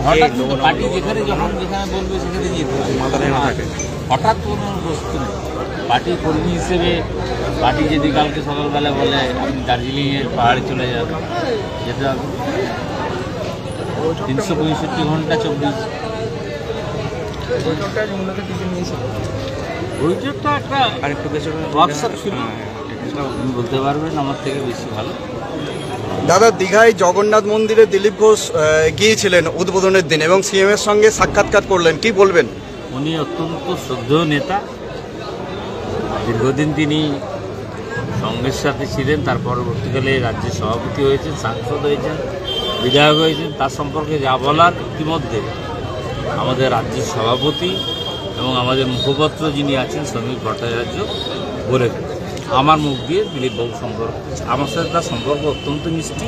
হঠাৎ পার্টি যেখানে বলবে সেখানে যেতে হবে, হঠাৎ কোনো বস্তু নেই। পার্টি কর্মী হিসেবে পার্টি যদি কালকে সকালবেলা বলে আপনি দার্জিলিংয়ের পাহাড়ে চলে যান, যেতে হবে। 365 ঘন্টা 24। বৈঠকটা একটা আরেকটু বেশি ওয়ার্কশপ ছিল, বলতে পারবেন আমার থেকে বেশি ভালো। দাদা, দীঘায় জগন্নাথ মন্দিরে দিলীপ ঘোষ গিয়েছিলেন উদ্বোধনের দিন এবং সিএম এর সঙ্গে সাক্ষাৎকার করলেন, কি বলবেন? উনি অত্যন্ত শ্রদ্ধেয় নেতা। দীর্ঘদিন তিনি সঙ্গের সাথে ছিলেন, তার পরবর্তীকালে রাজ্যের সভাপতি হয়েছেন, সাংসদ হয়েছেন, বিধায়ক হয়েছেন। তার সম্পর্কে যা বলার ইতিমধ্যে আমাদের রাজ্যের সভাপতি এবং আমাদের মুখপাত্র যিনি আছেন শ্রমিক ভট্টাচার্য বলে আমার মুখ দিয়ে দিলীপবাবু সম্পর্ক, আমার সাথে তার সম্পর্ক অত্যন্ত মিষ্টি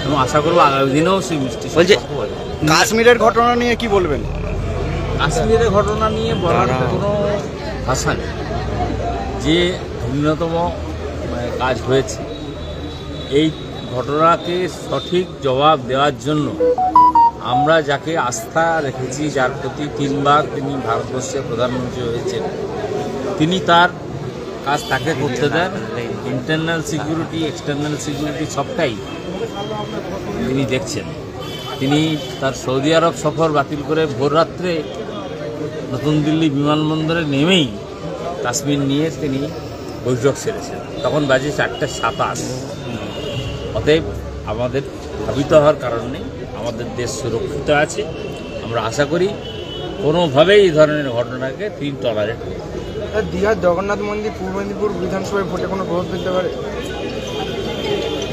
এবং আশা করবো আগামী দিনেও সেই মিষ্টি। বলছে কাশ্মীরের ঘটনা নিয়ে কি বলবেন? কাশ্মীরের ঘটনা নিয়ে বলার কোনো ভাষা নেই। যে ভিন্নতম কাজ হয়েছে, এই ঘটনাকে সঠিক জবাব দেওয়ার জন্য আমরা যাকে আস্থা রেখেছি, যার প্রতি 3 বার তিনি ভারতবর্ষের প্রধানমন্ত্রী হয়েছেন, তিনি তার কাজ তাকে করতে দেন। ইন্টারনাল সিকিউরিটি, এক্সটার্নাল সিকিউরিটি সবটাই তিনি দেখছেন। তিনি তার সৌদি আরব সফর বাতিল করে ভোররাত্রে নতুন দিল্লি বিমানবন্দরে নেমেই কাশ্মীর নিয়ে তিনি বৈঠক সেরেছেন। তখন বাজে 4:27। অতএব আমাদের ভাবিত হওয়ার কারণ নেই, আমাদের দেশ সুরক্ষিত আছে। আমরা আশা করি কোনোভাবেই এই ধরনের ঘটনাকে তিনি টলারেট করবেন। দীঘার জগন্নাথ মন্দির পূর্ব মেদিনীপুর বিধানসভায় ভোটে কোনো প্রভাব ফেলতে পারে?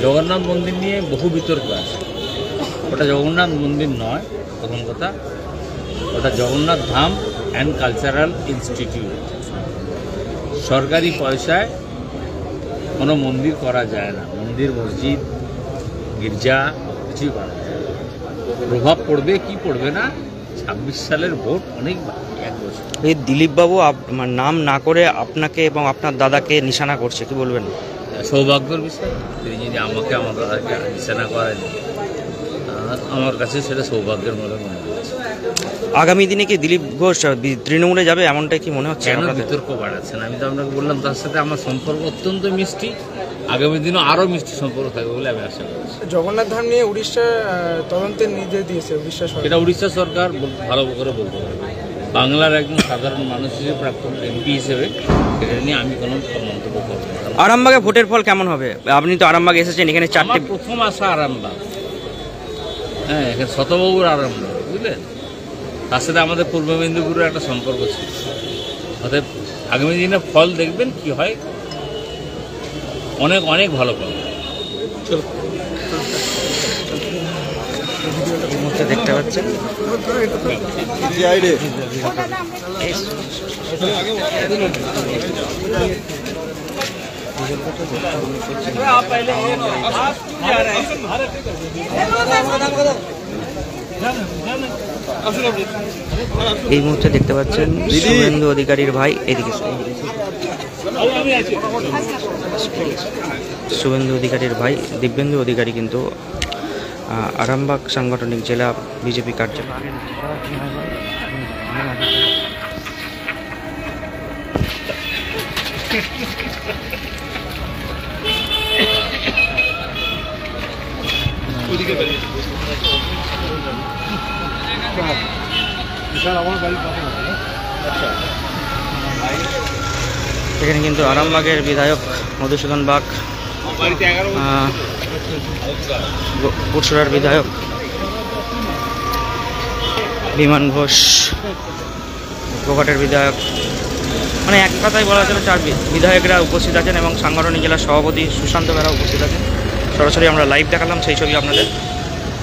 জগন্নাথ মন্দির নিয়ে বহু বিতর্ক আছে। ওটা জগন্নাথ মন্দির নয়, প্রথম কথা। ওটা Jagannath Dham and cultural institute. সরকারি পয়সায় কোনো মন্দির করা যায় না। মন্দির, মসজিদ, গির্জা কিছুই করা যায় না। প্রভাব পড়বে কি পড়বে না, 26 সালের ভোট অনেক বাকি, 1 বছর। এই দিলীপবাবু নাম না করে আপনাকে এবং আপনার দাদাকে নিশানা করছে, কি বলবেন? সৌভাগ্যের বিষয়। তিনি যদি আমাকে, আমার দাদাকে নিশানা করেন, আমার কাছে সেটা সৌভাগ্যের মতো মনে হচ্ছে। আগামী দিনে কি দিলীপ ঘোষ তৃণমূলে যাবে, এমনটাই কি মনে হচ্ছে? কেন বিতর্ক বাড়াচ্ছেন? আমি তো আপনাকে বললাম তার সাথে আমার সম্পর্ক অত্যন্ত মিষ্টি। আগামী দিনও আরও মিষ্টি সম্পর্ক থাকবে বলে আমি আশা করছি। জগন্নাথ ধাম নিয়ে উড়িষ্যা তদন্তের নির্দেশ দিয়েছে উড়িষ্যা সরকার। এটা উড়িষ্যা সরকার ভালো করে বলতে পারবে। বাংলার একজন সাধারণ মানুষ হিসেবে, প্রাক্তন এমপি হিসেবে এটা নিয়ে আমি কোনো মন্তব্য করব না। আরামবাগে ভোটের ফল কেমন হবে? আপনি তো আরামবাগে এসেছেন, এখানে 4টে প্রথম আসা আরামবাগ। হ্যাঁ, এখানে শতবাবুর আরামবাগ, বুঝলেন? তার সাথে আমাদের পূর্ব মেদিনীপুরের একটা সম্পর্ক ছিল। অতএব আগামী দিনে ফল দেখবেন কি হয়, অনেক অনেক ভালো ফল। দেখতে পাচ্ছেন এই মুহূর্তে দেখতে পাচ্ছেন শুভেন্দু অধিকারীর ভাই, এদিকে শুভেন্দু অধিকারীর ভাই দিব্যেন্দু অধিকারী কিন্তু আরামবাগ সাংগঠনিক জেলা বিজেপি কার্যালয়। এখানে কিন্তু আরামবাগের বিধায়ক মধুসূদন বাগ, পুরসুরার বিধায়ক বিমান ঘোষ, গোঘাটের বিধায়ক, মানে এক কথায় বলা চলে 4 বিধায়করা উপস্থিত আছেন এবং সাংগঠনিক জেলার সভাপতি সুশান্ত বেরা উপস্থিত আছেন। সরাসরি আমরা লাইভ দেখালাম সেই ছবি আপনাদের।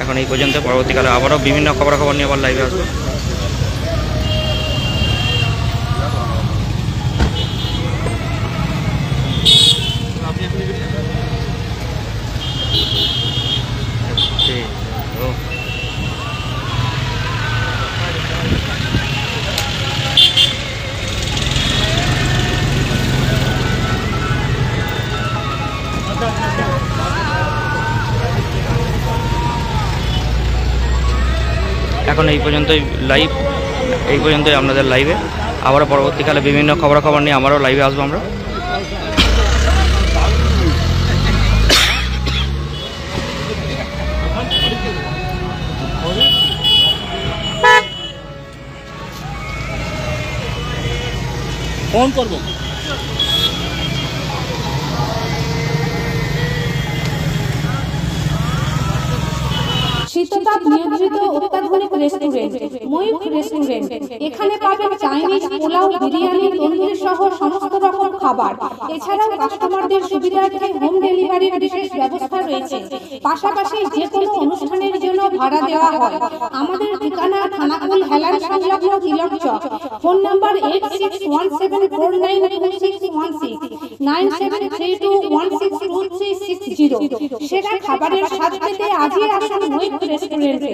এখন এই পর্যন্ত, পরবর্তীকালে আবারও বিভিন্ন খবরাখবর নিয়ে আবার লাইভে আসবো। এখন এই পর্যন্তই আপনাদের লাইভে। আবারও পরবর্তীকালে বিভিন্ন খবরাখবর নিয়ে আবারও লাইভে আসবো আমরা। ফোন করবো। শীততাপ নিয়ন্ত্রিত অত্যাধুনিক রেস্টুরেন্ট ময়ূখ রেস্টুরেন্ট। এখানে পাবেন চাইনিজ, পোলাও, বিরিয়ানি, তন্দুরি সহ সমস্ত রকম খাবার। এছাড়াও কাস্টমারদের সুবিধার্থে হোম ডেলিভারির বিশেষ ব্যবস্থা রয়েছে। পাশাপাশি যে কোনো অনুষ্ঠানের জন্য ভাড়া দেওয়া হয়। আমাদের ঠিকানা খানাকুল হেলান সংলগ্ন তিলক চক। Phone number 8617492616 9732162360। সেরা খাবারের স্বাদ পেতে আজই আসুন ময়ূখ রেস্টুরেন্টে।